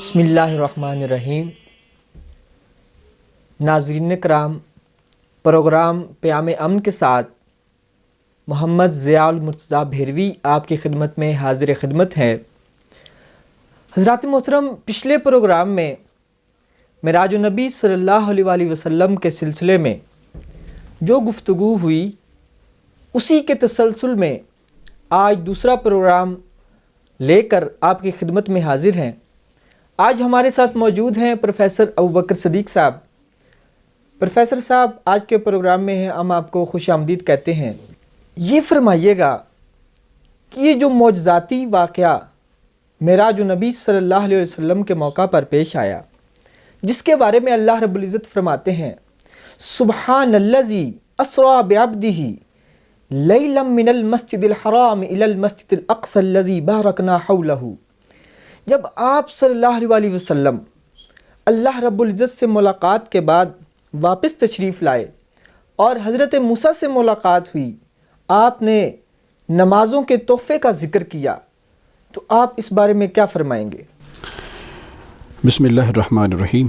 بسم اللہ الرحمن الرحیم۔ ناظرین کرام، پروگرام پیام امن کے ساتھ محمد ضیاء المرتضیٰ بھیروی آپ کی خدمت میں حاضر خدمت ہے۔ حضرات محترم، پچھلے پروگرام میں معراج النبی صلی اللہ علیہ وآلہ وسلم کے سلسلے میں جو گفتگو ہوئی، اسی کے تسلسل میں آج دوسرا پروگرام لے کر آپ کی خدمت میں حاضر ہیں۔ آج ہمارے ساتھ موجود ہیں پروفیسر ابوبکر صدیق صاحب۔ پروفیسر صاحب آج کے پروگرام میں ہم آپ کو خوش آمدید کہتے ہیں۔ یہ فرمائیے گا کہ یہ جو معجزاتی واقعہ معراج النبی صلی اللہ علیہ وسلم کے موقع پر پیش آیا، جس کے بارے میں اللہ رب العزت فرماتے ہیں سبحان الذی اسری بعبدہ لیلا من المسجد الحرام الی المسجد الاقصی الذی بارکنا حولہ۔ جب آپ صلی اللہ علیہ وآلہ وسلم اللہ رب العزت سے ملاقات کے بعد واپس تشریف لائے اور حضرت موسیٰ سے ملاقات ہوئی، آپ نے نمازوں کے تحفے کا ذکر کیا، تو آپ اس بارے میں کیا فرمائیں گے؟ بسم اللہ الرحمن الرحیم۔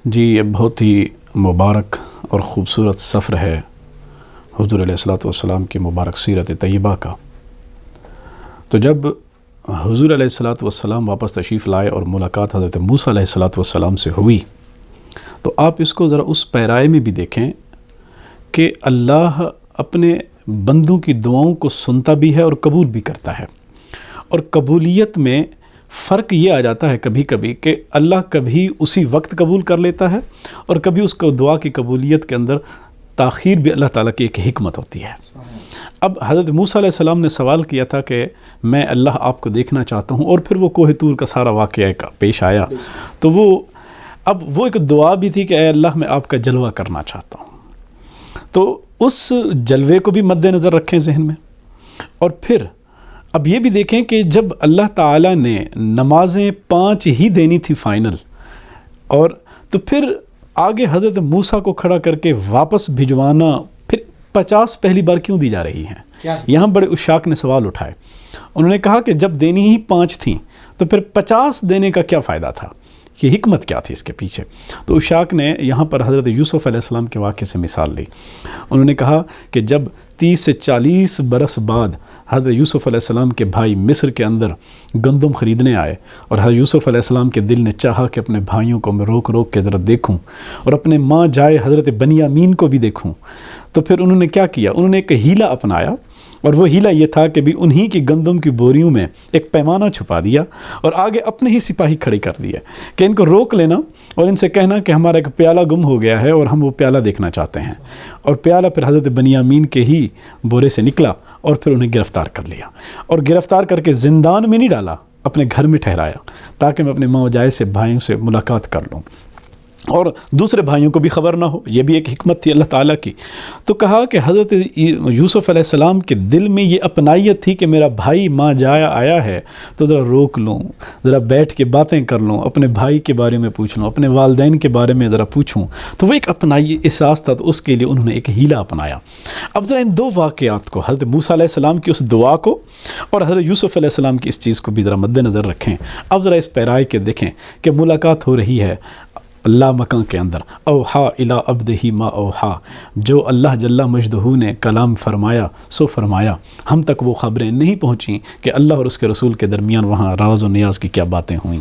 جی، یہ بہت ہی مبارک اور خوبصورت سفر ہے حضور علیہ الصلوۃ والسلام کی مبارک سیرت طیبہ کا۔ تو جب حضور علیہ الصلوۃ والسلام واپس تشریف لائے اور ملاقات حضرت موسیٰ علیہ الصلوۃ والسلام سے ہوئی، تو آپ اس کو ذرا اس پیرائے میں بھی دیکھیں کہ اللہ اپنے بندوں کی دعاؤں کو سنتا بھی ہے اور قبول بھی کرتا ہے، اور قبولیت میں فرق یہ آ جاتا ہے کبھی کبھی کہ اللہ کبھی اسی وقت قبول کر لیتا ہے، اور کبھی اس کو دعا کی قبولیت کے اندر تاخیر بھی اللہ تعالیٰ کی ایک حکمت ہوتی ہے۔ اب حضرت موسیٰ علیہ السلام نے سوال کیا تھا کہ میں اللہ آپ کو دیکھنا چاہتا ہوں، اور پھر وہ کوہ طور کا سارا واقعہ پیش آیا، تو اب وہ ایک دعا بھی تھی کہ اے اللہ میں آپ کا جلوہ کرنا چاہتا ہوں۔ تو اس جلوے کو بھی مد نظر رکھیں ذہن میں، اور پھر اب یہ بھی دیکھیں کہ جب اللہ تعالیٰ نے نمازیں 5 ہی دینی تھی فائنل، اور تو پھر آگے حضرت موسیٰ کو کھڑا کر کے واپس بھجوانا پھر 50 پہلی بار کیوں دی جا رہی ہیں؟ یہاں بڑے اشاق نے سوال اٹھائے۔ انہوں نے کہا کہ جب دینی ہی 5 تھیں تو پھر 50 دینے کا کیا فائدہ تھا؟ یہ حکمت کیا تھی اس کے پیچھے؟ تو اشاق نے یہاں پر حضرت یوسف علیہ السلام کے واقعے سے مثال لی۔ انہوں نے کہا کہ جب 30 سے 40 برس بعد حضرت یوسف علیہ السلام کے بھائی مصر کے اندر گندم خریدنے آئے، اور حضرت یوسف علیہ السلام کے دل نے چاہا کہ اپنے بھائیوں کو میں روک روک کے ذرا دیکھوں اور اپنے ماں جائے حضرت بنیامین کو بھی دیکھوں، تو پھر انہوں نے کیا کیا؟ انہوں نے ایک ہیلہ اپنایا، اور وہ ہیلہ یہ تھا کہ بھی انہی کی گندم کی بوریوں میں ایک پیمانہ چھپا دیا، اور آگے اپنے ہی سپاہی کھڑے کر دیے کہ ان کو روک لینا اور ان سے کہنا کہ ہمارا ایک پیالہ گم ہو گیا ہے اور ہم وہ پیالہ دیکھنا چاہتے ہیں۔ اور پیالہ پھر حضرت بنیامین کے ہی بورے سے نکلا، اور پھر انہیں گرفتار کر لیا، اور گرفتار کر کے زندان میں نہیں ڈالا، اپنے گھر میں ٹھہرایا تاکہ میں اپنے ماں جائے سے بھائیوں سے ملاقات کر لوں اور دوسرے بھائیوں کو بھی خبر نہ ہو۔ یہ بھی ایک حکمت تھی اللہ تعالیٰ کی۔ تو کہا کہ حضرت یوسف علیہ السلام کے دل میں یہ اپنائیت تھی کہ میرا بھائی ماں جایا آیا ہے تو ذرا روک لوں، ذرا بیٹھ کے باتیں کر لوں، اپنے بھائی کے بارے میں پوچھ لوں، اپنے والدین کے بارے میں ذرا پوچھوں۔ تو وہ ایک اپنائی احساس تھا، تو اس کے لیے انہوں نے ایک ہیلہ اپنایا۔ اب ذرا ان 2 واقعات کو، حضرت موسیٰ علیہ السلام کی اس دعا کو اور حضرت یوسف علیہ السلام کی اس چیز کو بھی ذرا مد نظر رکھیں۔ اب ذرا اس پیرائے کے دیکھیں کہ ملاقات ہو رہی ہے اللہ مکان کے اندر، اوحا الی عبدہ ما اوحا، جو اللہ جل مجدہ نے کلام فرمایا سو فرمایا۔ ہم تک وہ خبریں نہیں پہنچیں کہ اللہ اور اس کے رسول کے درمیان وہاں راز و نیاز کی کیا باتیں ہوئیں،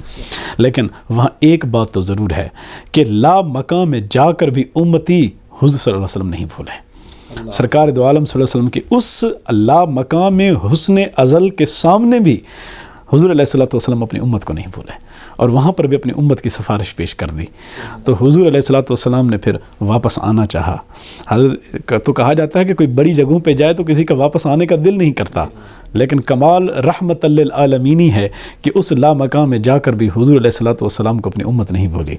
لیکن وہاں ایک بات تو ضرور ہے کہ لا مکان میں جا کر بھی امتی حضور صلی اللہ علیہ وسلم نہیں بھولے۔ سرکار دو عالم صلی اللہ علیہ وسلم کے اس لا مکان میں حسن ازل کے سامنے بھی حضور علیہ الصلوۃ والسلام اپنی امت کو نہیں بھولے، اور وہاں پر بھی اپنی امت کی سفارش پیش کر دی۔ تو حضور علیہ الصلوۃ والسلام نے پھر واپس آنا چاہا۔ تو کہا جاتا ہے کہ کوئی بڑی جگہوں پہ جائے تو کسی کا واپس آنے کا دل نہیں کرتا، لیکن کمال رحمت للعالمینی ہے کہ اس لا مقام میں جا کر بھی حضور علیہ الصلوۃ والسلام کو اپنی امت نہیں بھولی،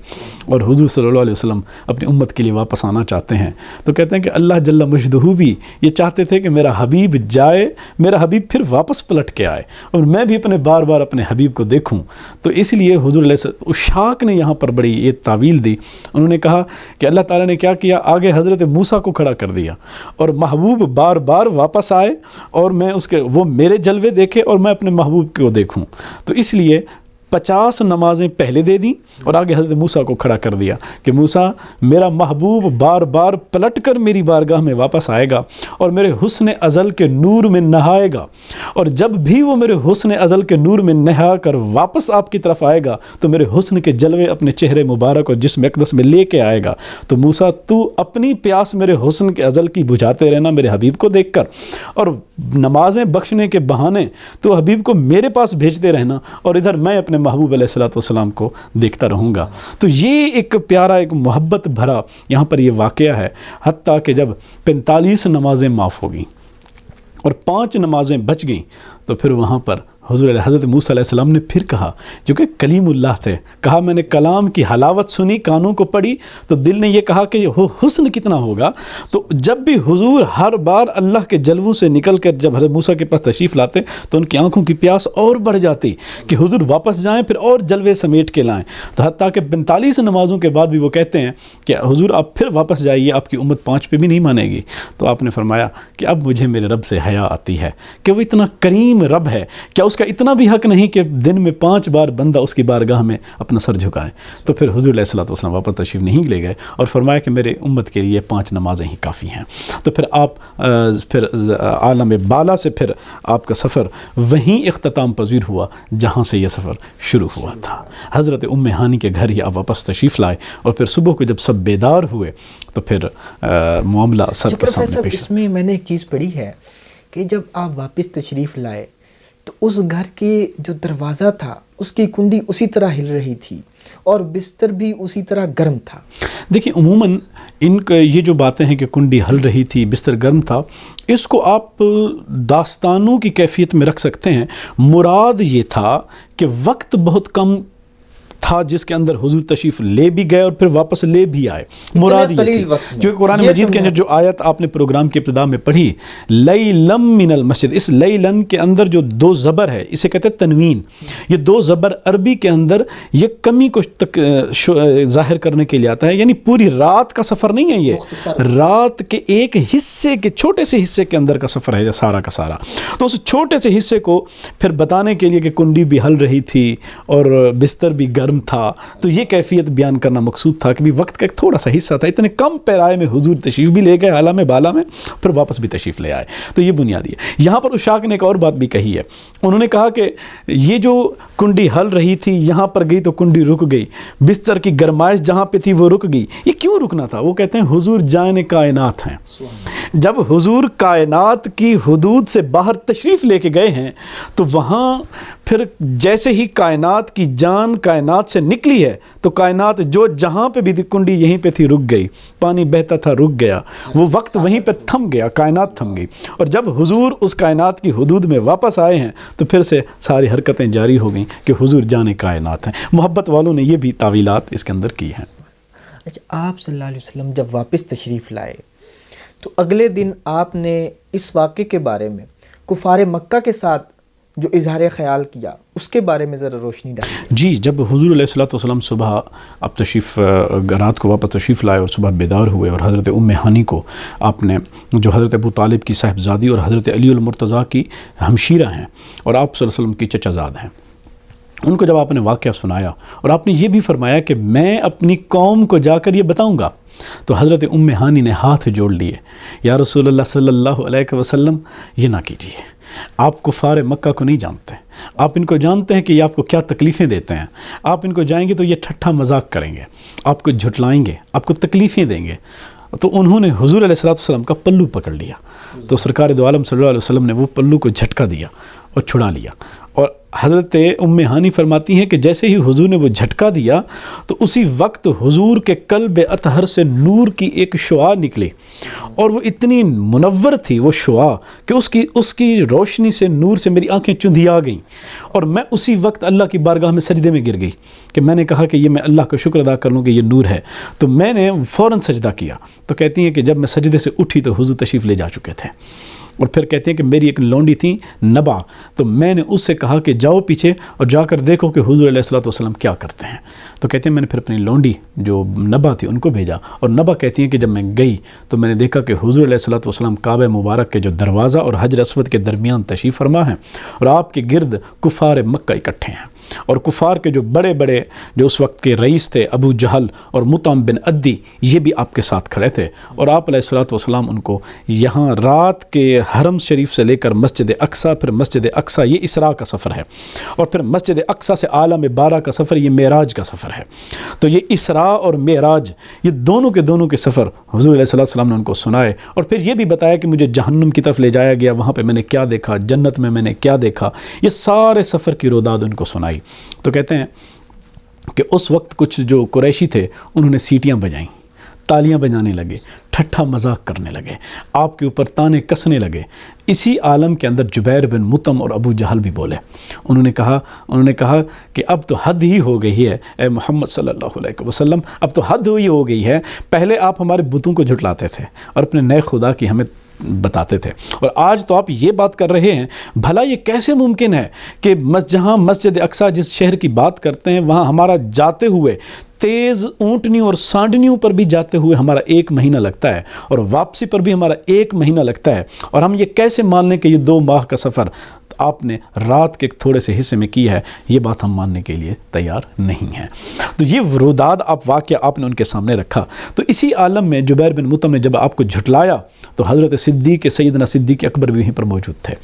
اور حضور صلی اللہ علیہ وسلم اپنی امت کے لیے واپس آنا چاہتے ہیں۔ تو کہتے ہیں کہ اللہ جل مجدہ بھی یہ چاہتے تھے کہ میرا حبیب جائے، میرا حبیب پھر واپس پلٹ کے آئے، اور میں بھی اپنے بار بار اپنے حبیب کو دیکھوں۔ تو اس لیے حضور علیہ السلام اشاق نے یہاں پر بڑی یہ تعویل دی۔ انہوں نے کہا کہ اللہ تعالیٰ نے کیا کیا، آگے حضرت موسیٰ کو کھڑا کر دیا، اور محبوب بار بار واپس آئے، اور میں وہ میرے جلوے دیکھے اور میں اپنے محبوب کو دیکھوں۔ تو اس لیے 50 نمازیں پہلے دے دیں اور آگے حضرت موسیٰ کو کھڑا کر دیا کہ موسیٰ میرا محبوب بار بار پلٹ کر میری بارگاہ میں واپس آئے گا اور میرے حسن ازل کے نور میں نہائے گا، اور جب بھی وہ میرے حسن ازل کے نور میں نہا کر واپس آپ کی طرف آئے گا تو میرے حسن کے جلوے اپنے چہرے مبارک اور جسم اقدس میں لے کے آئے گا۔ تو موسیٰ تو اپنی پیاس میرے حسن کے ازل کی بجھاتے رہنا میرے حبیب کو دیکھ کر، اور نمازیں بخشنے کے بہانے تو حبیب کو میرے پاس بھیجتے رہنا، اور ادھر میں اپنے محبوب علیہ الصلوۃ والسلام کو دیکھتا رہوں گا۔ تو یہ ایک پیارا، ایک محبت بھرا یہاں پر یہ واقعہ ہے، حتیٰ کہ جب 45 نمازیں معاف ہو گئیں اور 5 نمازیں بچ گئیں تو پھر وہاں پر حضرت موسیٰ علیہ السلام نے پھر کہا، جو کہ کلیم اللہ تھے، کہا میں نے کلام کی حلاوت سنی، کانوں کو پڑھی تو دل نے یہ کہا کہ یہ حسن کتنا ہوگا۔ تو جب بھی حضور ہر بار اللہ کے جلووں سے نکل کر جب حضرت موسیٰ کے پاس تشریف لاتے تو ان کی آنکھوں کی پیاس اور بڑھ جاتی کہ حضور واپس جائیں پھر اور جلوے سمیٹ کے لائیں۔ تو حتیٰ کہ 45 نمازوں کے بعد بھی وہ کہتے ہیں کہ حضور آپ پھر واپس جائیے، آپ کی امت 5 پہ بھی نہیں مانے گی۔ تو آپ نے فرمایا کہ اب مجھے میرے رب سے حیا آتی ہے کہ وہ اتنا کریم رب ہے، کیا اس کا اتنا بھی حق نہیں کہ دن میں 5 بار بندہ اس کی بارگاہ میں اپنا سر جھکائے؟ تو پھر حضور علیہ الصلوۃ والسلام واپس تشریف نہیں لے گئے اور فرمایا کہ میرے امت کے لیے 5 نمازیں ہی کافی ہیں۔ تو پھر آپ پھر عالم بالا سے پھر آپ کا سفر وہیں اختتام پذیر ہوا جہاں سے یہ سفر شروع ہوا تھا۔ حضرت ام ہانی کے گھر ہی آپ واپس تشریف لائے، اور پھر صبح کو جب سب بیدار ہوئے تو پھر معاملہ سب کے سامنے پیش۔ اس میں نے ایک چیز پڑھی ہے کہ جب آپ واپس تشریف لائے تو اس گھر کے جو دروازہ تھا اس کی کنڈی اسی طرح ہل رہی تھی اور بستر بھی اسی طرح گرم تھا۔ دیکھیں عموماً ان کا یہ جو باتیں ہیں کہ کنڈی ہل رہی تھی، بستر گرم تھا، اس کو آپ داستانوں کی کیفیت میں رکھ سکتے ہیں۔ مراد یہ تھا کہ وقت بہت کم تھا جس کے اندر حضور تشریف لے بھی گئے اور پھر واپس لے بھی آئے، مراد یہ تھی۔ جو قرآن مجید کے اندر جو آیت آپ نے پروگرام کی ابتدا میں پڑھی، لیلم من المسجد، اس لیلن کے اندر جو 2 زبر ہے اسے کہتے ہیں تنوین۔ یہ 2 زبر عربی کے اندر یہ کمی کو ظاہر کرنے کے لیے آتا ہے، یعنی پوری رات کا سفر نہیں ہے، یہ رات کے ایک حصے کے چھوٹے سے حصے کے اندر کا سفر ہے یہ سارا کا سارا۔ تو اس چھوٹے سے حصے کو پھر بتانے کے لیے کہ کنڈی بھی ہل رہی تھی اور بستر بھی گرم تھا، تو یہ کیفیت بیان کرنا مقصود تھا کہ بھی وقت کا ایک تھوڑا سا حصہ تھا، اتنے کم پیرائے میں حضور تشریف بھی لے گئے عالم بالا میں، پھر واپس بھی تشریف لے آئے۔ تو یہ بنیادی ہے۔ یہاں پر اشاق نے ایک اور بات بھی کہی ہے، انہوں نے کہا کہ یہ جو کنڈی ہل رہی تھی یہاں پر گئی تو کنڈی رک گئی، بستر کی گرمائش جہاں پہ تھی وہ رک گئی۔ یہ کیوں رکنا تھا؟ وہ کہتے ہیں حضور جان کائنات ہیں، جب حضور کائنات کی حدود سے باہر تشریف لے کے گئے ہیں تو وہاں پھر جیسے ہی کائنات کی جان کائنات سے نکلی ہے تو کائنات جو جہاں پہ بھی کنڈی یہیں پہ تھی رک گئی، پانی بہتا تھا رک گیا، وہ وقت وہیں پہ تھم گیا، کائنات تھم گئی۔ اور جب حضور اس کائنات کی حدود میں واپس آئے ہیں تو پھر سے ساری حرکتیں جاری ہو گئیں کہ حضور جان کائنات ہیں۔ محبت والوں نے یہ بھی تعویلات اس کے اندر کی ہیں۔ اچھا، آپ صلی اللہ علیہ وسلم جب واپس تشریف لائے تو اگلے دن آپ نے اس واقعے کے بارے میں کفار مکہ کے ساتھ جو اظہار خیال کیا اس کے بارے میں ذرا روشنی ڈالی۔ جی، جب حضور علیہ الصلوۃ والسلام صبح اب تشریف رات کو واپس تشریف لائے اور صبح بیدار ہوئے، اور حضرت ام ہانی کو آپ نے، جو حضرت ابو طالب کی صاحبزادی اور حضرت علی المرتضیٰ کی ہمشیرہ ہیں اور آپ صلی اللہ علیہ وسلم کی چچا زاد ہیں، ان کو جب آپ نے واقعہ سنایا اور آپ نے یہ بھی فرمایا کہ میں اپنی قوم کو جا کر یہ بتاؤں گا، تو حضرت ام ہانی نے ہاتھ جوڑ لیے، یا رسول اللہ صلی اللہ علیہ وسلم یہ نہ کیجیے، آپ کفار مکہ کو نہیں جانتے، آپ ان کو جانتے ہیں کہ یہ آپ کو کیا تکلیفیں دیتے ہیں، آپ ان کو جائیں گے تو یہ ٹھٹھا مذاق کریں گے، آپ کو جھٹلائیں گے، آپ کو تکلیفیں دیں گے۔ تو انہوں نے حضور علیہ الصلوۃ والسلام کا پلو پکڑ لیا، تو سرکار دو عالم صلی اللہ علیہ وسلم نے وہ پلو کو جھٹکا دیا اور چھڑا لیا، اور حضرت ام ہانی فرماتی ہیں کہ جیسے ہی حضور نے وہ جھٹکا دیا تو اسی وقت حضور کے قلب اطہر سے نور کی ایک شعاع نکلی، اور وہ اتنی منور تھی وہ شعاع کہ اس کی روشنی سے، نور سے میری آنکھیں چندھیا گئیں، اور میں اسی وقت اللہ کی بارگاہ میں سجدے میں گر گئی کہ میں نے کہا کہ یہ میں اللہ کا شکر ادا کر لوں کہ یہ نور ہے، تو میں نے فوراً سجدہ کیا۔ تو کہتی ہیں کہ جب میں سجدے سے اٹھی تو حضور تشریف لے جا چکے تھے، اور پھر کہتے ہیں کہ میری ایک لونڈی تھی نبا، تو میں نے اس سے کہا کہ جاؤ پیچھے اور جا کر دیکھو کہ حضور علیہ الصلوۃ والسلام کیا کرتے ہیں. تو کہتے ہیں میں نے پھر اپنی لونڈی جو نبا تھی ان کو بھیجا، اور نبا کہتی ہیں کہ جب میں گئی تو میں نے دیکھا کہ حضور علیہ الصلوۃ والسلام کعبہ مبارک کے جو دروازہ اور حجر اسود کے درمیان تشریف فرما ہیں، اور آپ کے گرد کفار مکہ اکٹھے ہیں، اور کفار کے جو بڑے بڑے جو اس وقت کے رئیس تھے ابو جہل اور مطعم بن عدی، یہ بھی آپ کے ساتھ کھڑے تھے. اور آپ علیہ الصلوۃ والسلام ان کو یہاں رات کے حرم شریف سے لے کر مسجد اقصیٰ، پھر مسجد اقصیٰ یہ اسراء کا سفر ہے، اور پھر مسجد اقصیٰ سے عالم بارہ کا سفر یہ معراج کا سفر ہے. تو یہ اسراء اور معراج یہ دونوں کے سفر حضور علیہ الصلوۃ والسلام نے ان کو سنائے، اور پھر یہ بھی بتایا کہ مجھے جہنم کی طرف لے جایا گیا، وہاں پہ میں نے کیا دیکھا، جنت میں نے کیا دیکھا، یہ سارے سفر کی روداد ان کو سنائی. تو کہتے ہیں کہ اس وقت کچھ جو قریشی تھے انہوں نے سیٹیاں بجائیں، تالیاں بجانے لگے، ٹھٹھا مذاق کرنے لگے، آپ کے اوپر تانے کسنے لگے. اسی عالم کے اندر جبیر بن مطعم اور ابو جہل بھی بولے. انہوں نے کہا کہ اب تو حد ہی ہو گئی ہے اے محمد صلی اللہ علیہ وسلم، اب تو حد ہی ہو گئی ہے. پہلے آپ ہمارے بتوں کو جھٹلاتے تھے اور اپنے نئے خدا کی ہمیں بتاتے تھے، اور آج تو آپ یہ بات کر رہے ہیں. بھلا یہ کیسے ممکن ہے کہ جہاں مسجد اقصیٰ جس شہر کی بات کرتے ہیں وہاں ہمارا جاتے ہوئے تیز اونٹنیوں اور سانڈنیوں پر بھی جاتے ہوئے ہمارا 1 مہینہ لگتا ہے، اور واپسی پر بھی ہمارا 1 مہینہ لگتا ہے، اور ہم یہ کیسے مان لیں کہ یہ 2 ماہ کا سفر آپ نے رات کے تھوڑے سے حصے میں کی ہے؟ یہ بات ہم ماننے کے لیے تیار نہیں ہیں. تو یہ وروداد واقعہ آپ نے ان کے سامنے رکھا. تو اسی عالم میں جبیر بن مطعم نے جب آپ کو جھٹلایا تو حضرت سیدنا صدیق اکبر بھی وہیں پر موجود تھے.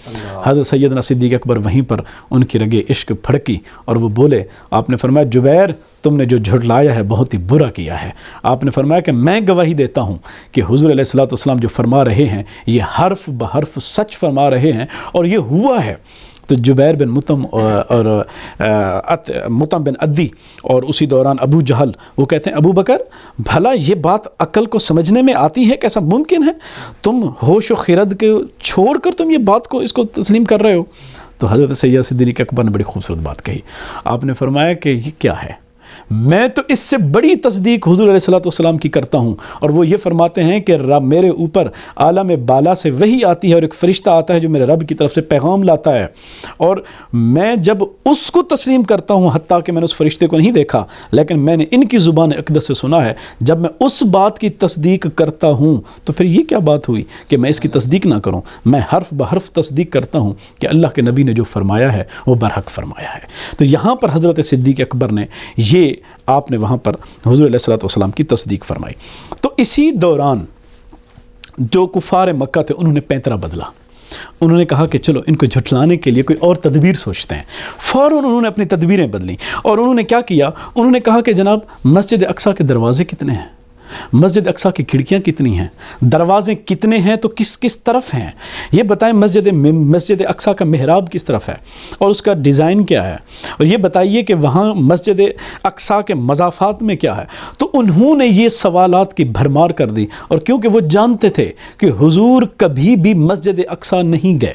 حضرت سیدنا صدیق اکبر وہیں پر ان کی رگے عشق پھڑکی اور وہ بولے. آپ نے فرمایا جبیر تم نے جو جھٹلایا ہے بہت ہی برا کیا ہے. آپ نے فرمایا کہ میں گواہی دیتا ہوں کہ حضور علیہ الصلوۃ والسلام جو فرما رہے ہیں یہ حرف بحرف سچ فرما رہے ہیں اور یہ ہوا ہے. تو جبیر بن مطعم اور مطعم بن عدی اور اسی دوران ابو جہل وہ کہتے ہیں ابو بکر بھلا یہ بات عقل کو سمجھنے میں آتی ہے؟ کیسا ممکن ہے تم ہوش و خرد کے چھوڑ کر تم یہ بات کو اس کو تسلیم کر رہے ہو؟ تو حضرت سیدنا صدیق اکبر نے بڑی خوبصورت بات کہی. آپ نے فرمایا کہ یہ کیا ہے، میں تو اس سے بڑی تصدیق حضور علیہ الصلوۃ والسلام کی کرتا ہوں، اور وہ یہ فرماتے ہیں کہ میرے اوپر عالم بالا سے وحی آتی ہے اور ایک فرشتہ آتا ہے جو میرے رب کی طرف سے پیغام لاتا ہے، اور میں جب اس کو تسلیم کرتا ہوں حتیٰ کہ میں نے اس فرشتے کو نہیں دیکھا لیکن میں نے ان کی زبان اقدس سے سنا ہے، جب میں اس بات کی تصدیق کرتا ہوں تو پھر یہ کیا بات ہوئی کہ میں اس کی تصدیق نہ کروں؟ میں حرف بحرف تصدیق کرتا ہوں کہ اللہ کے نبی نے جو فرمایا ہے وہ برحق فرمایا ہے. تو یہاں پر حضرت صدیق اکبر نے یہ آپ نے وہاں پر حضور علیہ الصلوۃ والسلام کی تصدیق فرمائی. تو اسی دوران جو کفار مکہ تھے انہوں نے پینترا بدلا. انہوں نے کہا کہ چلو ان کو جھٹلانے کے لیے کوئی اور تدبیر سوچتے ہیں. فوراً انہوں نے اپنی تدبیریں بدلیں اور انہوں نے کیا کیا؟ انہوں نے کہا کہ جناب مسجد اقصیٰ کے دروازے کتنے ہیں، مسجد اقصیٰ کی کھڑکیاں کتنی ہیں، دروازے کتنے ہیں، تو کس کس طرف ہیں یہ بتائیں. مسجد اقصیٰ کا محراب کس طرف ہے اور اس کا ڈیزائن کیا ہے، اور یہ بتائیے کہ وہاں مسجد اقصیٰ کے مضافات میں کیا ہے. تو انہوں نے یہ سوالات کی بھرمار کر دی، اور کیونکہ وہ جانتے تھے کہ حضور کبھی بھی مسجد اقصیٰ نہیں گئے،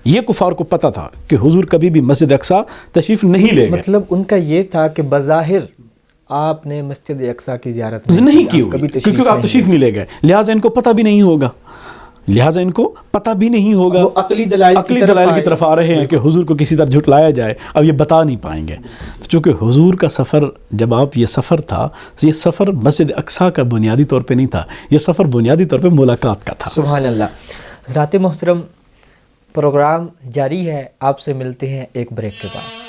یہ کفار کو پتہ تھا کہ حضور کبھی بھی مسجد اقصیٰ تشریف نہیں لے گئے. مطلب ان کا یہ تھا کہ بظاہر آپ نے مسجد اقصیٰ کی زیارت نہیں کی ہوگی کیونکہ آپ تشریف نہیں لے گئے، لہٰذا ان کو پتہ بھی نہیں ہوگا، وہ عقلی دلائل کی طرف آ رہے ہیں کہ حضور کو کسی طرح جھٹلایا جائے. اب یہ بتا نہیں پائیں گے چونکہ حضور کا سفر جب یہ سفر تھا، یہ سفر مسجد اقصیٰ کا بنیادی طور پہ نہیں تھا، یہ سفر بنیادی طور پہ ملاقات کا تھا. سبحان اللہ. حضرات محترم، پروگرام جاری ہے، آپ سے ملتے ہیں ایک بریک کے بعد.